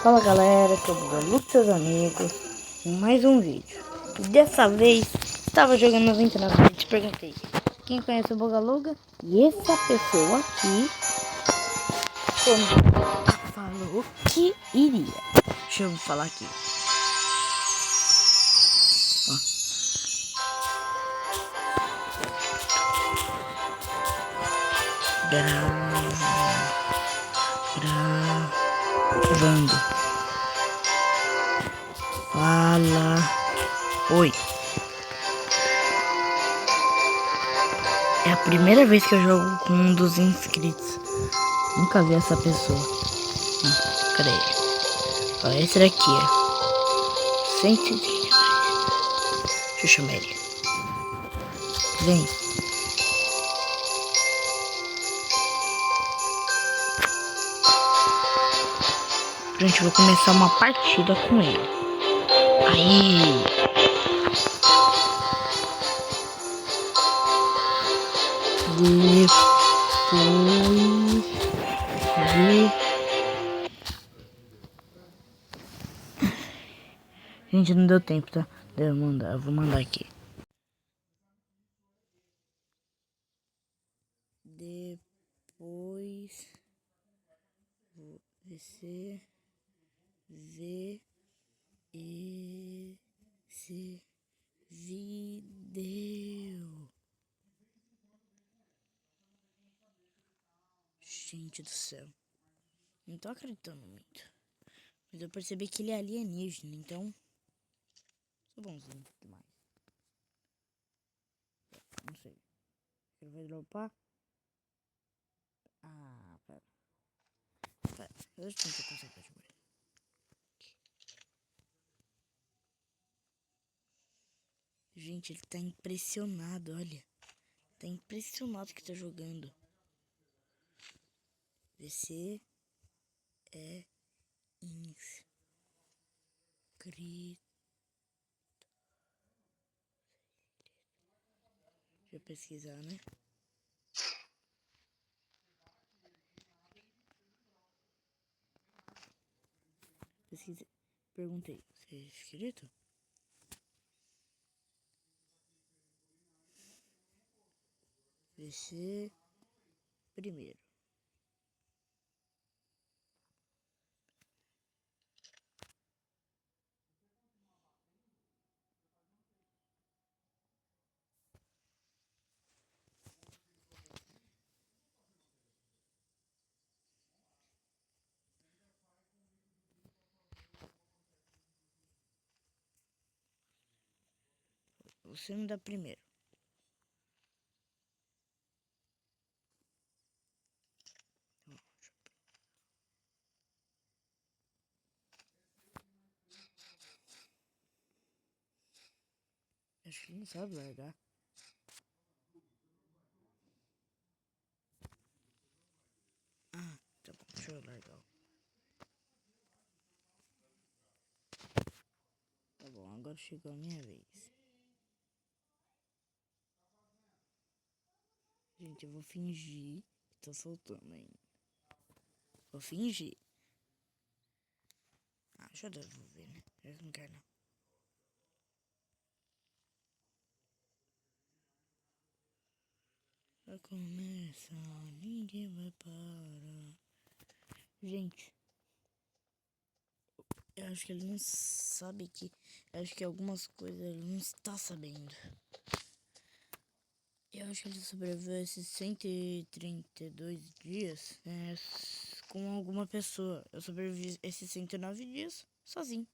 Fala galera, que é o Bugalu, seus amigos, em mais um vídeo. E dessa vez, estava jogando 99 vídeos e perguntei quem conhece o Bugaluga. E essa pessoa aqui falou que iria. Deixa eu falar aqui. Gravando. Fala. Oi. É a primeira vez que eu jogo com um dos inscritos. Nunca vi essa pessoa. Cadê ele? Ó, esse daqui, ó. 130. Deixa eu chamar ele. Vem. Gente, eu vou começar uma partida com ele. Aí. Gente, não deu tempo, tá? Eu vou mandar aqui. Depois você vê esse vídeo. Gente do céu. Não tô acreditando muito. Mas eu percebi que ele é alienígena, então sou bonzinho demais. Não sei. Ele vai dropar? Ah, pera. Deixa eu tentar conseguir de ver. Gente, ele tá impressionado, olha. Tá impressionado que tá jogando. Você é inscrito. Deixa eu pesquisar, né? Pesquisei. Perguntei. Você é inscrito? Você primeiro. Você me dá primeiro. Acho que ele não sabe largar. Ah, tá bom. Deixa eu largar. Tá bom, agora chegou a minha vez. Gente, eu vou fingir que tô soltando ainda. Vou fingir. Ah, deixa eu devolver, né? Eu não quero não. Vai começar, ninguém vai parar. Gente, eu acho que ele não sabe que... Eu acho que algumas coisas ele não está sabendo. Eu acho que ele sobreviveu a esses 132 dias com alguma pessoa. Eu sobrevivi esses 109 dias sozinho.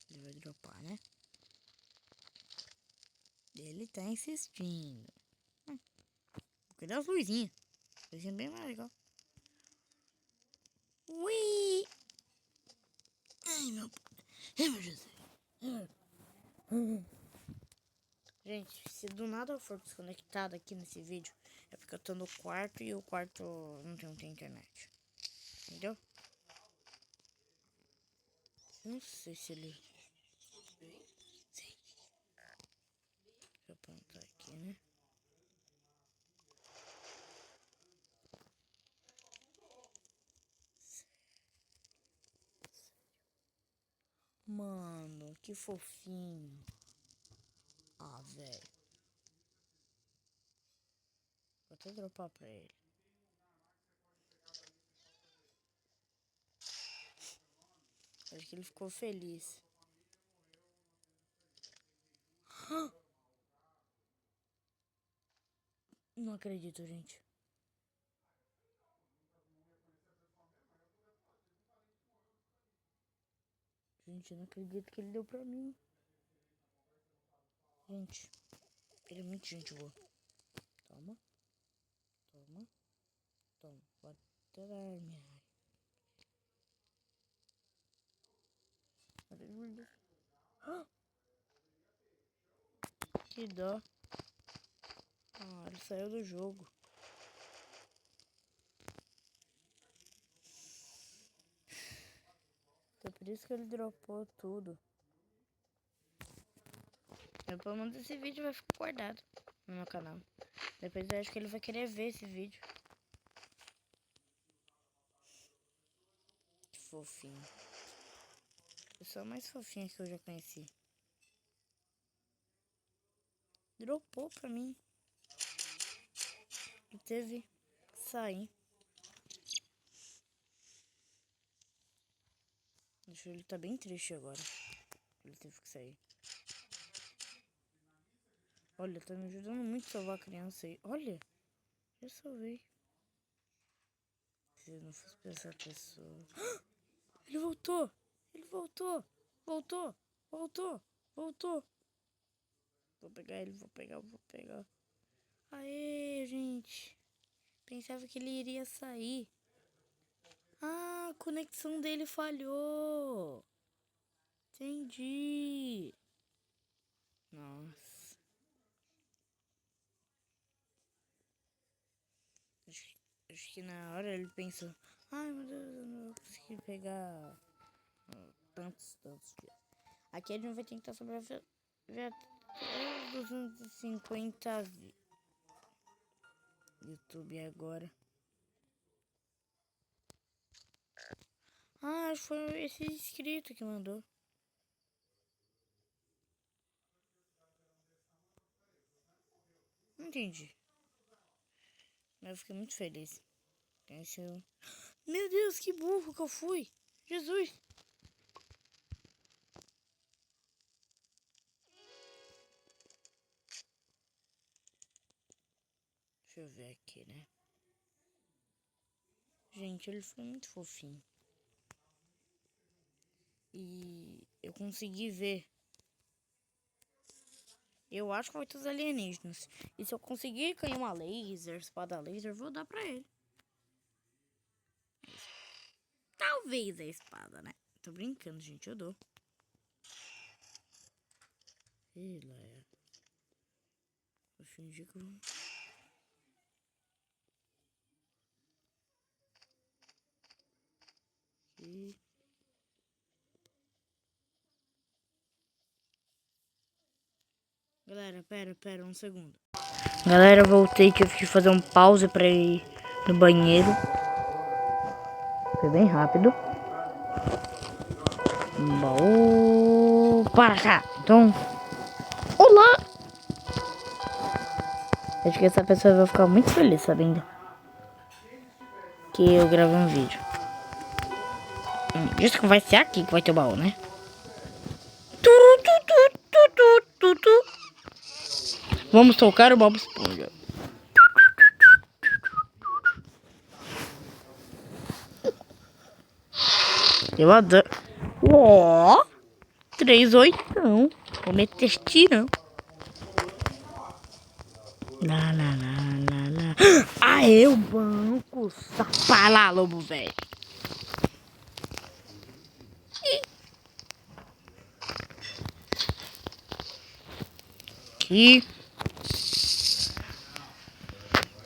Ele vai dropar, né? Ele tá insistindo. Vou cuidar das luzinhas. Luzinha bem mais legal. Ui! Ai, meu Jesus. Gente, se do nada eu for desconectado aqui nesse vídeo, é porque eu tô no quarto e o quarto não tem internet. Entendeu? Não sei se ele... Sim. Deixa eu apontar aqui, né? Mano, que fofinho. Ah, velho. Vou até dropar pra ele. Acho que ele ficou feliz. Não acredito, gente. Gente, eu não acredito que ele deu pra mim. Gente, ele é muito gente boa. Toma. Toma. Toma. Pode tirar minha área. Que dó. Ah, ele saiu do jogo. Então por isso que ele dropou tudo. Eu, pelo menos esse vídeo vai ficar guardado no meu canal. Depois eu acho que ele vai querer ver esse vídeo. Que fofinho. Pessoa mais fofinha que eu já conheci. Dropou pra mim. E teve que sair. Acho que ele tá bem triste agora. Ele teve que sair. Olha, tá me ajudando muito a salvar a criança aí. Olha, eu salvei. Se eu não fosse pra essa pessoa... Ele voltou! Ele voltou! Voltou! Voltou! Voltou! Vou pegar ele, vou pegar. Aê, gente. Pensava que ele iria sair. Ah, a conexão dele falhou. Entendi. Nossa. Acho que na hora ele pensou: ai meu Deus, eu não vou conseguir pegar tantos dias. Aqui a gente vai tentar sobreviver até 250 YouTube agora. Ah, acho que foi esse inscrito que mandou. Não entendi. Mas eu fiquei muito feliz. Meu Deus, que burro que eu fui. Jesus. Deixa eu ver aqui, né? Gente, ele foi muito fofinho. E eu consegui ver. Eu acho que vai ter os alienígenas. E se eu conseguir ganhar uma laser, espada laser, vou dar pra ele. Talvez a espada, né? Tô brincando, gente, eu dou. Ih, lá é. Vou fingir que eu vou... Aqui. Galera, pera, um segundo. Galera, voltei, tive que fazer um pause pra ir no banheiro. Foi bem rápido. Bom, para cá. Então, olá! Acho que essa pessoa vai ficar muito feliz sabendo que eu gravei um vídeo. Diz que vai ser aqui que vai ter o baú, né? Vamos tocar o Bob Esponja. Eu adoro. Ó, 3-8 não. Vou meter tirão. Lá. Aê, o banco. Sapa lá, lobo velho. Aqui.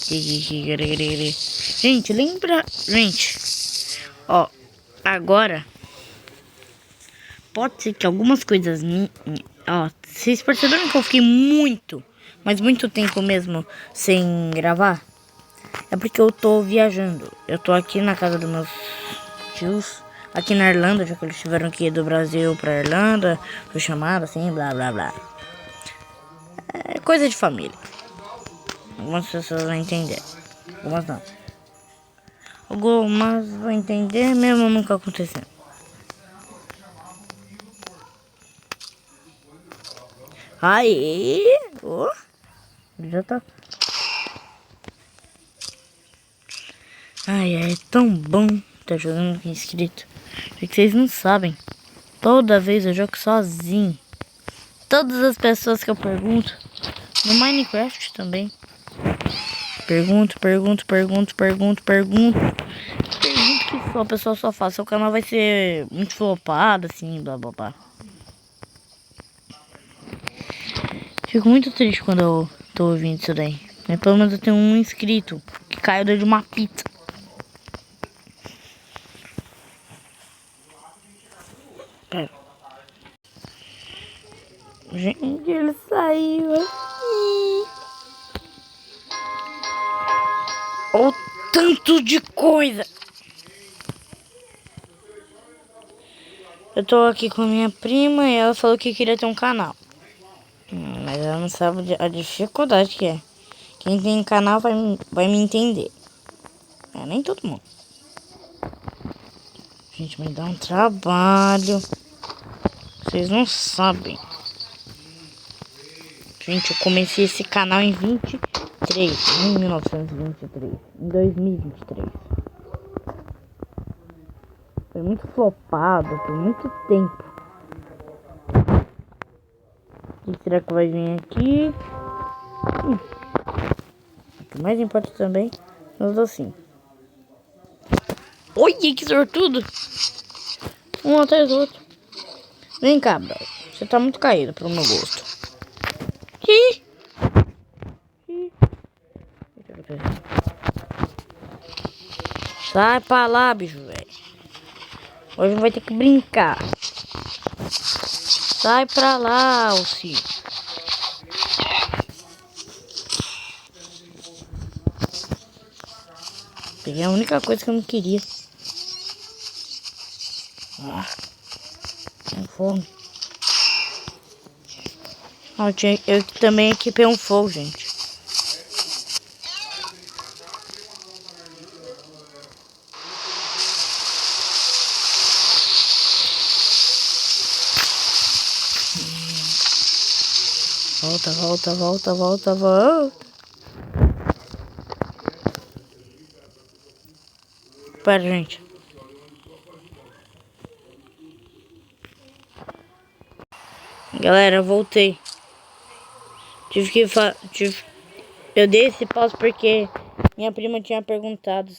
Gente, lembra... Gente, ó, agora pode ser que algumas coisas... Ó, vocês perceberam que eu fiquei muito, mas muito tempo mesmo sem gravar? É porque eu tô viajando. Eu tô aqui na casa dos meus tios, aqui na Irlanda, já que eles tiveram que ir do Brasil pra Irlanda, foi chamado assim, blá blá blá. É coisa de família. Algumas pessoas vão entender, algumas não. Algumas vão entender mesmo nunca acontecendo. Aí, já tá. Ai, é tão bom tá jogando com inscrito. É que vocês não sabem. Toda vez eu jogo sozinho. Todas as pessoas que eu pergunto. No Minecraft também. Pergunto que só a pessoa só faz. Seu canal vai ser muito flopado, assim, blá blá blá. Fico muito triste quando eu tô ouvindo isso daí. Mas pelo menos eu tenho um inscrito que caiu dentro de uma pizza. Pera. Gente, ele saiu aqui. Olha o tanto de coisa. Eu tô aqui com a minha prima e ela falou que queria ter um canal. Mas ela não sabe a dificuldade que é. Quem tem canal vai me entender. É, nem todo mundo. Gente, me dá um trabalho. Vocês não sabem. Gente, eu comecei esse canal em 1923. Em 2023. Foi muito flopado por muito tempo. O que será que vai vir aqui? O que mais importa também são os docinhos. Olha que sortudo! Um atrás do outro. Vem cá, bro. Você tá muito caído pro meu gosto. Ih! Sai pra lá, bicho, velho. Hoje não vai ter que brincar. Sai pra lá, Alci. Peguei a única coisa que eu não queria. Tem fome. Eu também equipei um fogo, gente. Volta. Pera, gente. Galera, eu voltei. Eu dei esse pause porque minha prima tinha perguntado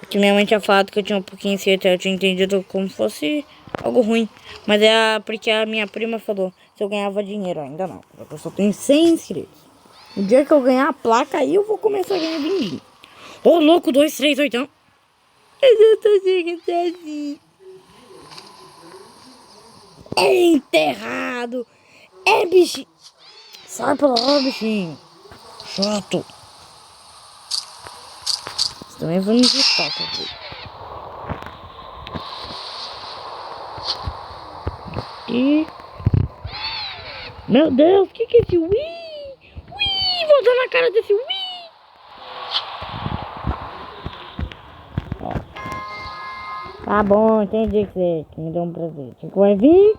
que minha mãe tinha falado que eu tinha um pouquinho certo. Eu tinha entendido como fosse algo ruim. Mas porque a minha prima falou se eu ganhava dinheiro. Ainda não. Eu só tenho 100 inscritos. O dia que eu ganhar a placa, aí eu vou começar a ganhar din-din. Ô, louco, 2, 3, 8. Eu tô chegando assim. É enterrado. É bichinho. Sai pra lá, bichinho. Chato. Você também vai me irritar, tá vendo? E... Meu Deus, o que é esse Wii? Wii, vou dar na cara desse Wii. Tá bom, entendi que você me deu um presente. Vai vir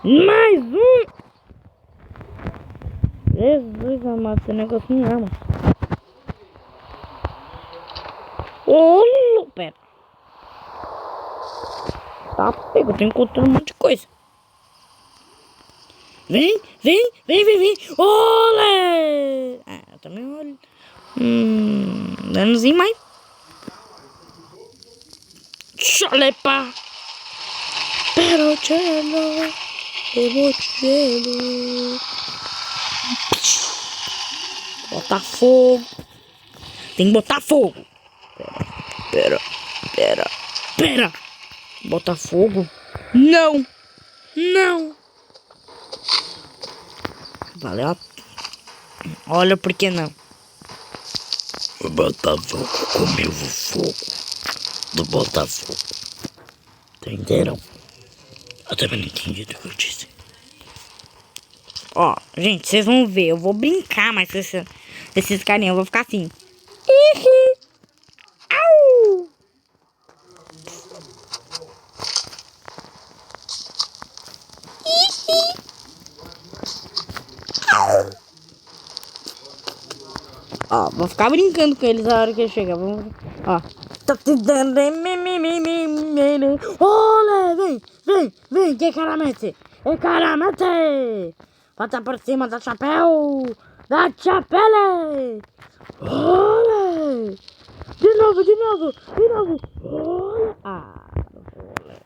mais um. Jesus amado, esse negócio me ama. Ô, pera. Tá pego, eu tô encontrando um monte de coisa. Vem. Olé! Eu também olho. Danozinho mais. Cholepa. Pero cielo. Devo cielo. Botar fogo. Tem que botar fogo. Pera. Botar fogo? Não. Valeu. Olha por que não. Vou botar fogo. Comeu o fogo do Botafogo. Entenderam? Eu também não entendi o que eu disse. Ó, gente, vocês vão ver. Eu vou brincar mais com esses carinhos. Eu vou ficar assim. Ihi. Au. Ihi. Au. Ó, vou ficar brincando com eles na hora que ele chegar. Vamos, ó. Olha, vem, que caramete. É caramete. Bota por cima da chapéu. Da chapéu. Olha. De novo. Olha. Ah, olha.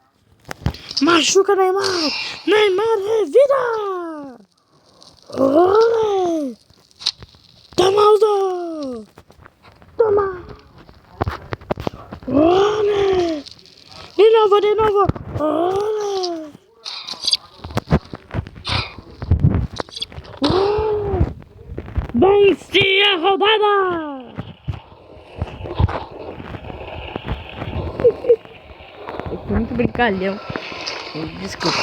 Machuca Neymar. Neymar é vida. Olha. Toma, Aldo. Toma. Olha. De novo. Olha. Vence a rodada! Eu fui muito brincalhão. Desculpa.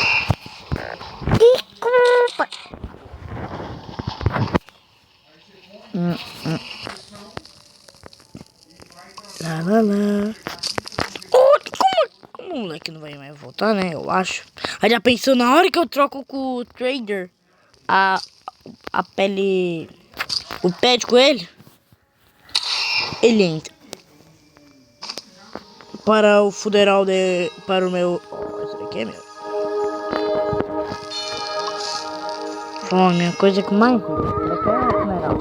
Lá. Como o moleque não vai mais voltar, né? Eu acho. Aí já pensou na hora que eu troco com o trader a pele. O pé de coelho? Ele entra. Para o funeral de. Para o meu. Oh, esse daqui é meu. Fome, a coisa que mais. Esse daqui é o funeral.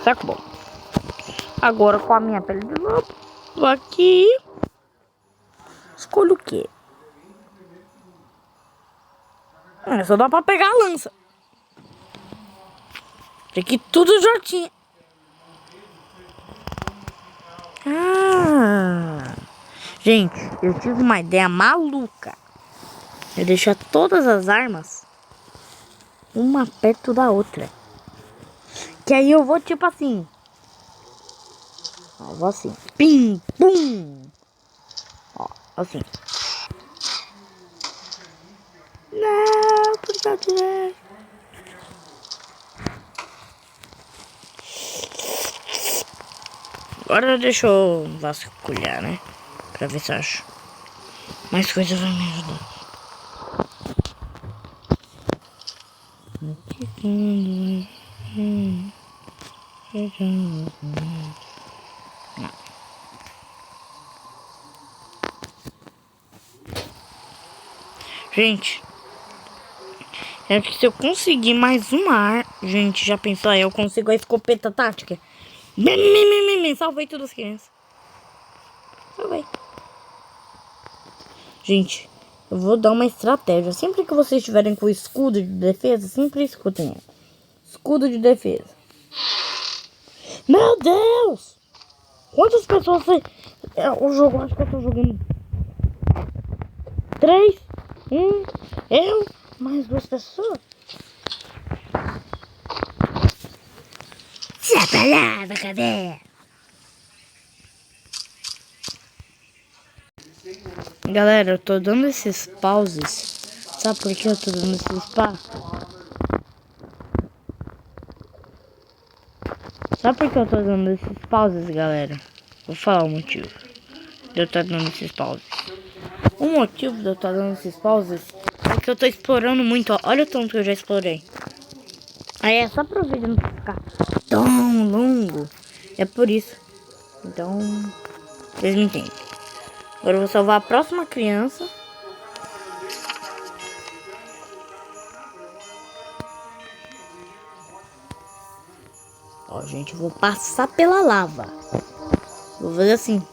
Saco bom. Agora com a minha pele de lobo. Aqui. Escolho o quê? Só dá pra pegar a lança. Aqui tudo já tinha. Gente, eu tive uma ideia maluca. Eu deixar todas as armas uma perto da outra. Que aí eu vou tipo assim. Ó, vou assim. Pim, pum. Ó, assim. Não, por favor. Agora deixa eu vasculhar, né? Pra ver se eu acho mais coisas vai me ajudar. Gente, é que se eu conseguir mais uma arma. Gente, já pensou aí? Eu consigo a escopeta tática. Salvei todas as crianças. Salvei. Gente, eu vou dar uma estratégia. Sempre que vocês estiverem com escudo de defesa, sempre escutem. Escudo de defesa. Meu Deus! Quantas pessoas tem? O jogo, acho que eu tô jogando 3, 1, eu, mais 2 pessoas. Se a palavra, cadê? Galera, eu tô dando esses pauses. Sabe por que eu tô dando esses pauses? Sabe por que eu tô dando esses pauses, galera? Vou falar o motivo de eu estar dando esses pauses. O motivo de eu estar dando esses pauses é que eu tô explorando muito, ó. Olha o tanto que eu já explorei. Aí é só pro vídeo não ficar tão longo. É por isso. Então, vocês me entendem. Agora eu vou salvar a próxima criança. Ó, gente, eu vou passar pela lava. Vou fazer assim.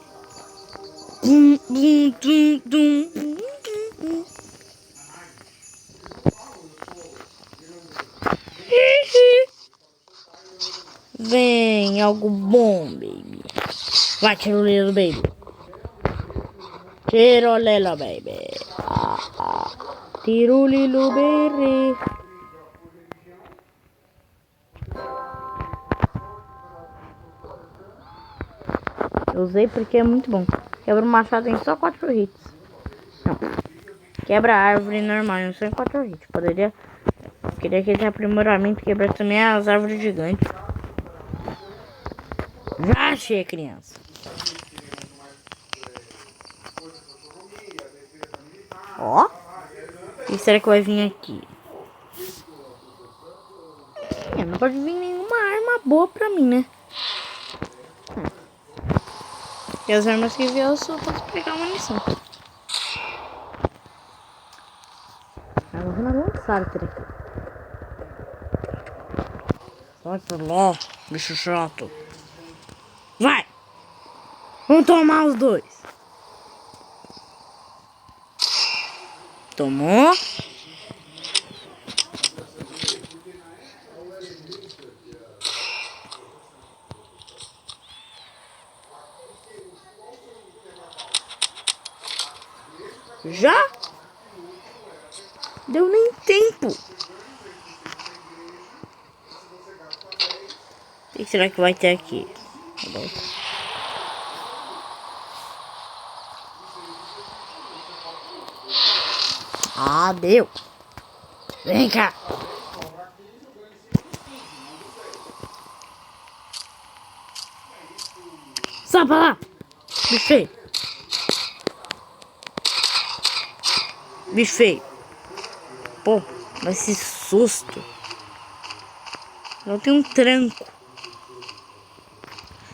Vem, algo bom, baby. Vai, tirolelo, baby. Tirolelo, baby. Tirolelo, baby. Eu usei porque é muito bom. Quebra o machado em só 4 hits. Não. Quebra a árvore normal em só em 4 hits. Queria que esse aprimoramento quebra também as árvores gigantes. Já achei, criança. Ó. O que será que vai vir aqui? Não pode vir nenhuma arma boa pra mim, né? E as armas que vier eu só posso pegar uma munição. Eu vou lançar aqui. Vai pra lá, bicho chato. Vai! Vamos tomar os dois. Tomou. Já? Deu nem tempo. O que será que vai ter aqui? Ah, deu. Vem cá. Sai pra lá. Bicho feio. Bicho feio. Pô, mas esse susto. Não tem um tranco.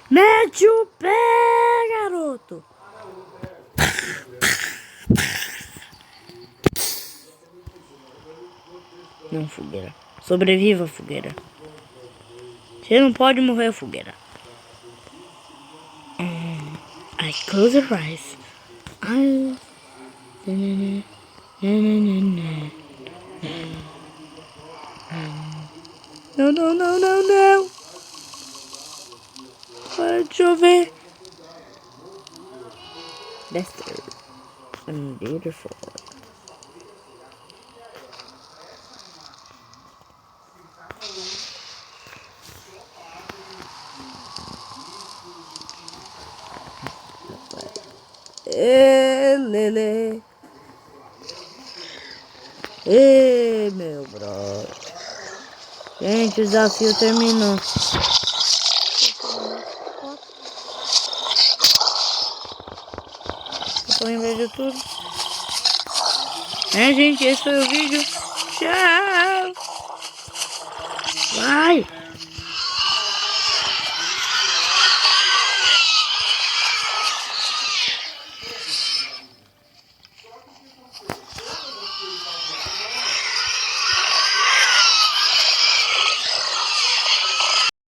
Mete o pé, garoto. Não, fogueira. Sobreviva, fogueira. Você não pode morrer, fogueira. I close your eyes. Não, não, não, não, não. Para de chover. That's beautiful. Lele. Meu brother. Gente, o desafio terminou. Eu lembrei de tudo. Gente, esse foi o vídeo. Tchau. Vai.